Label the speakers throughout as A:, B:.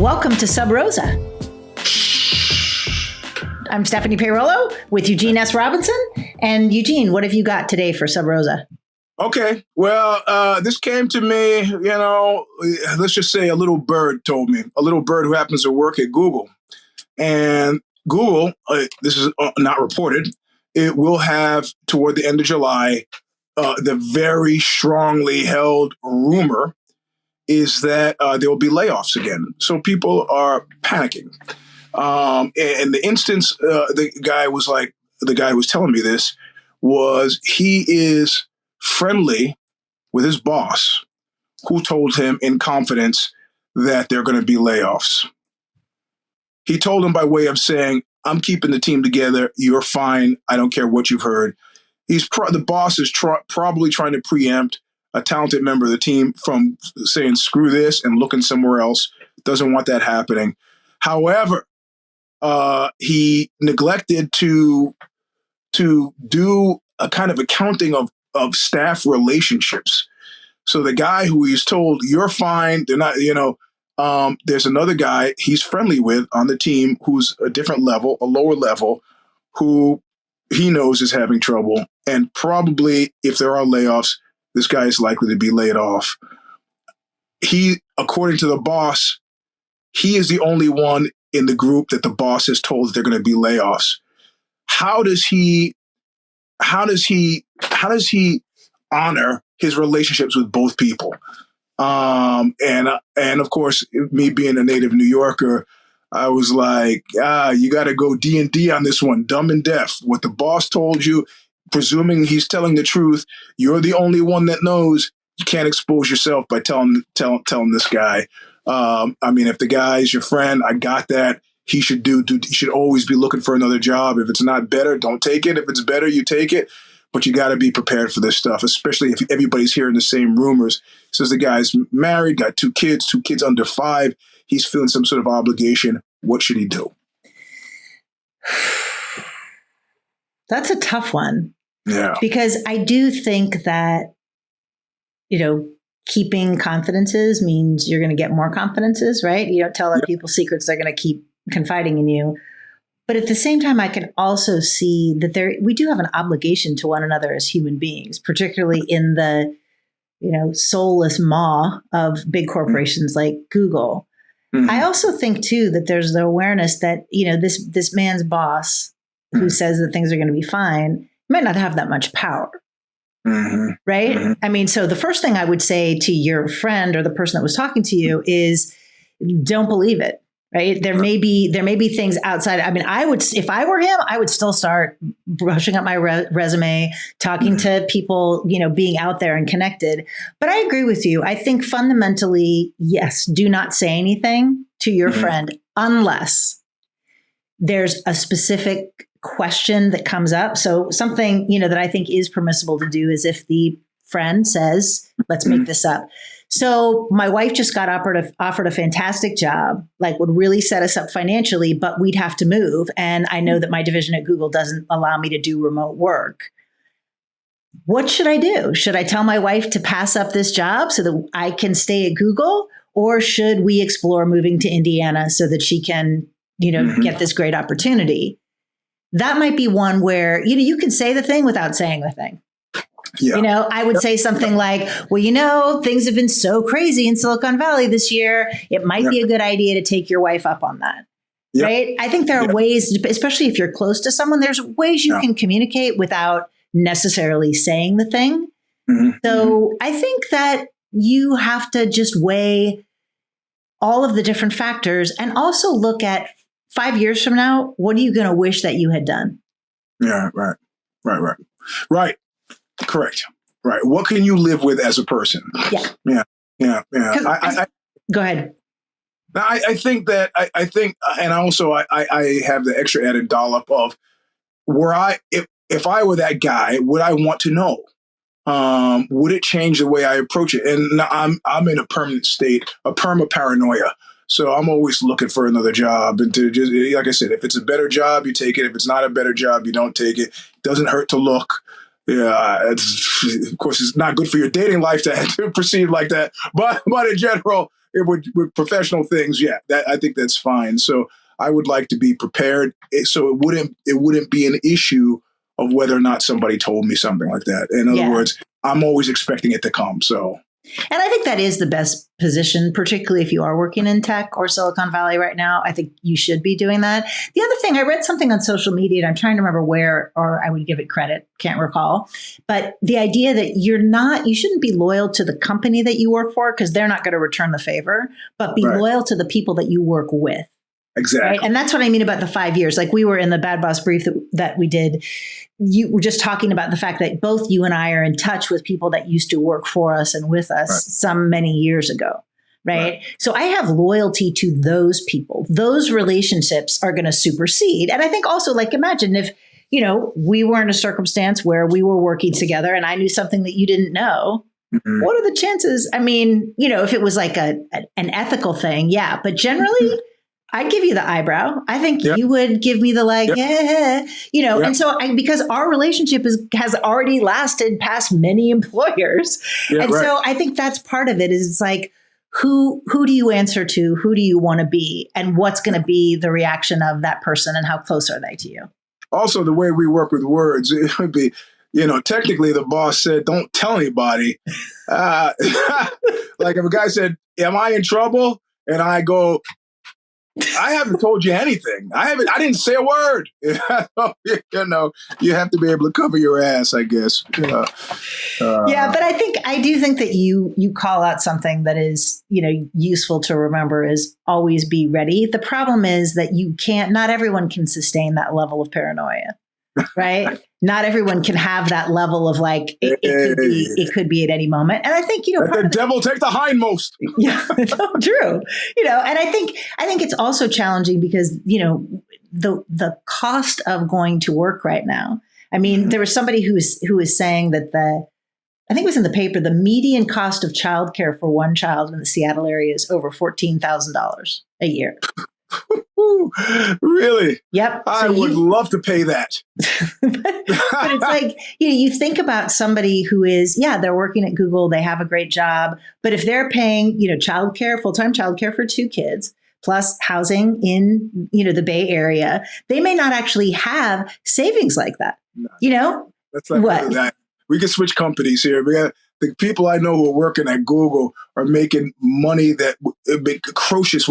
A: Welcome to Sub Rosa. I'm Stephanie Peirolo with Eugene S. Robinson. And Eugene, what have you got today for Sub Rosa?
B: Okay. Well, this came to me, let's just say a little bird told me, a little bird who happens to work at Google. And Google, this is not reported, it will have toward the end of July, the very strongly held rumor is that there will be layoffs again. So people are panicking. And the instance, the guy who was telling me this was he is friendly with his boss who told him in confidence that there are going to be layoffs. He told him by way of saying, I'm keeping the team together. You're fine. I don't care what you've heard. The boss is probably trying to preempt a talented member of the team from saying, screw this and looking somewhere else. Doesn't want that happening. However, he neglected to do a kind of accounting of staff relationships. So the guy who he's told, you're fine, they're not, there's another guy he's friendly with on the team who's a different level, a lower level, who he knows is having trouble. And probably if there are layoffs, this guy is likely to be laid off. He, according to the boss, he is the only one in the group that the boss has told that they're going to be layoffs. How does he honor his relationships with both people? And of course, me being a native New Yorker, I was like, you got to go D&D on this one, dumb and deaf. What the boss told you, presuming he's telling the truth, you're the only one that knows. You can't expose yourself by telling this guy. If the guy is your friend, I got that. He should always be looking for another job. If it's not better, don't take it. If it's better, you take it. But you got to be prepared for this stuff, especially if everybody's hearing the same rumors. Says the guy's married, got two kids under 5. He's feeling some sort of obligation. What should he do?
A: That's a tough one.
B: Yeah.
A: Because I do think that, keeping confidences means you're going to get more confidences, right? You don't tell other people secrets, they're going to keep confiding in you. But at the same time, I can also see that we do have an obligation to one another as human beings, particularly in the, soulless maw of big corporations like Google. Mm-hmm. I also think, too, that there's the awareness that, this man's boss who says that things are going to be fine might not have that much power. Mm-hmm. Right? Mm-hmm. So the first thing I would say to your friend or the person that was talking to you is don't believe it. Right. There may be things outside. I would, if I were him, I would still start brushing up my resume, talking to people, being out there and connected. But I agree with you. I think fundamentally, yes, do not say anything to your friend unless there's a specific question that comes up. So something, that I think is permissible to do is if the friend says, let's make this up. So my wife just got offered a fantastic job, would really set us up financially, but we'd have to move. And I know that my division at Google doesn't allow me to do remote work. What should I do? Should I tell my wife to pass up this job so that I can stay at Google? Or should we explore moving to Indiana so that she can, get this great opportunity? That might be one where, you can say the thing without saying the thing. Yeah. I would say something like, well, things have been so crazy in Silicon Valley this year. It might be a good idea to take your wife up on that. Yep. Right. I think there are ways, especially if you're close to someone, there's ways you can communicate without necessarily saying the thing. Mm-hmm. So I think that you have to just weigh all of the different factors and also look at 5 years from now, what are you going to wish that you had done?
B: Yeah. Right. Correct. Right. What can you live with as a person? Yeah.
A: Go ahead.
B: I think that I think, and also I have the extra added dollop of where if I were that guy, would I want to know? Would it change the way I approach it? And I'm in a permanent state, a perma paranoia. So I'm always looking for another job, and to just, like I said, if it's a better job, you take it. If it's not a better job, you don't take it. It doesn't hurt to look. Yeah, of course, it's not good for your dating life to proceed like that. But in general, with professional things, yeah, I think that's fine. So I would like to be prepared, so it wouldn't be an issue of whether or not somebody told me something like that. In other words, I'm always expecting it to come. So.
A: And I think that is the best position, particularly if you are working in tech or Silicon Valley right now. I think you should be doing that. The other thing, I read something on social media, and I'm trying to remember where, or I would give it credit, can't recall. But the idea that you shouldn't be loyal to the company that you work for because they're not going to return the favor, but be loyal to the people that you work with.
B: Exactly.
A: Right? And that's what I mean about the 5 years. Like we were in the Bad Boss brief that we did. You were just talking about the fact that both you and I are in touch with people that used to work for us and with us some many years ago. Right. So I have loyalty to those people. Those relationships are going to supersede. And I think also, like, imagine if, we were in a circumstance where we were working together and I knew something that you didn't know. Mm-hmm. What are the chances? I mean, if it was like an ethical thing. Yeah. But generally, I'd give you the eyebrow. I think you would give me the and so because our relationship has already lasted past many employers. So I think that's part of it is it's like, who do you answer to? Who do you want to be? And what's going to be the reaction of that person and how close are they to you?
B: Also, the way we work with words, it would be, technically the boss said, don't tell anybody. Like if a guy said, am I in trouble? And I go, I haven't told you anything. I didn't say a word. You have to be able to cover your ass, I guess. But
A: I do think that you call out something that is, useful to remember is always be ready. The problem is that not everyone can sustain that level of paranoia, right? Not everyone can have that level of like, it could be at any moment. And I think,
B: let the devil take the hindmost.
A: Yeah, true. And I think it's also challenging because, the cost of going to work right now. I mean, there was somebody who was saying that I think it was in the paper, the median cost of childcare for one child in the Seattle area is over $14,000 a year.
B: Really?
A: Yep.
B: I would love to pay that.
A: But it's like, you think about somebody who is, they're working at Google, they have a great job, but if they're paying, childcare, full-time childcare for 2 kids, plus housing in, the Bay Area, they may not actually have savings like that. No.
B: That's not what? That. We can switch companies here. The people I know who are working at Google are making money that atrocious.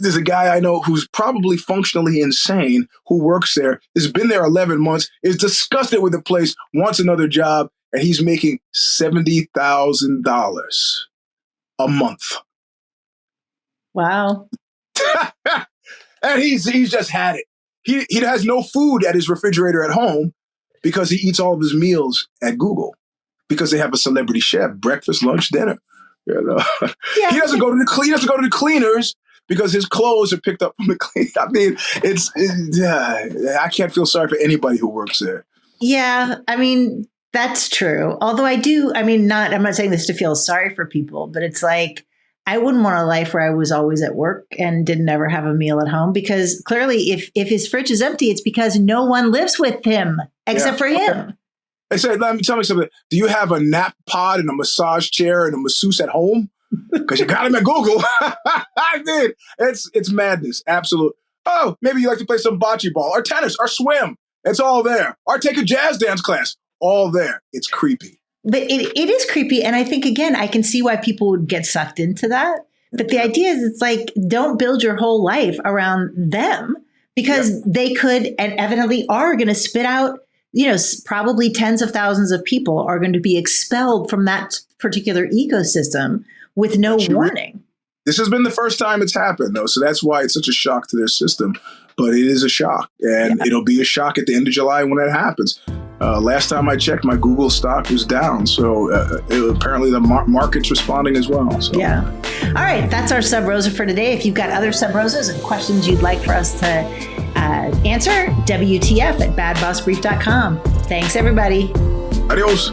B: There's a guy I know who's probably functionally insane who works there, has been there 11 months, is disgusted with the place, wants another job, and he's making $70,000 a month.
A: Wow.
B: And he's just had it. He has no food at his refrigerator at home because he eats all of his meals at Google. Because they have a celebrity chef, breakfast, lunch, dinner. He doesn't go to the cleaners because his clothes are picked up from the clean. I mean, I can't feel sorry for anybody who works there.
A: Yeah, I mean, that's true. Although I'm not saying this to feel sorry for people, but it's like, I wouldn't want a life where I was always at work and didn't ever have a meal at home, because clearly if his fridge is empty, it's because no one lives with him except for him.
B: I said, tell me something. Do you have a nap pod and a massage chair and a masseuse at home? Because you got him at Google. I did. It's madness. Absolute. Oh, maybe you like to play some bocce ball or tennis or swim. It's all there. Or take a jazz dance class. All there. It's creepy.
A: But it is creepy. And I think, again, I can see why people would get sucked into that. But the idea is it's like, don't build your whole life around them, because they could and evidently are going to spit out, probably tens of thousands of people are going to be expelled from that particular ecosystem with no warning.
B: This has been the first time it's happened, though. So that's why it's such a shock to their system. But it is a shock. And it'll be a shock at the end of July when that happens. Last time I checked, my Google stock was down. So apparently the market's responding as well. So. Yeah.
A: All right. That's our Sub Rosa for today. If you've got other Sub Rosas and questions you'd like for us to answer, WTF@badbossbrief.com. Thanks, everybody.
B: Adios.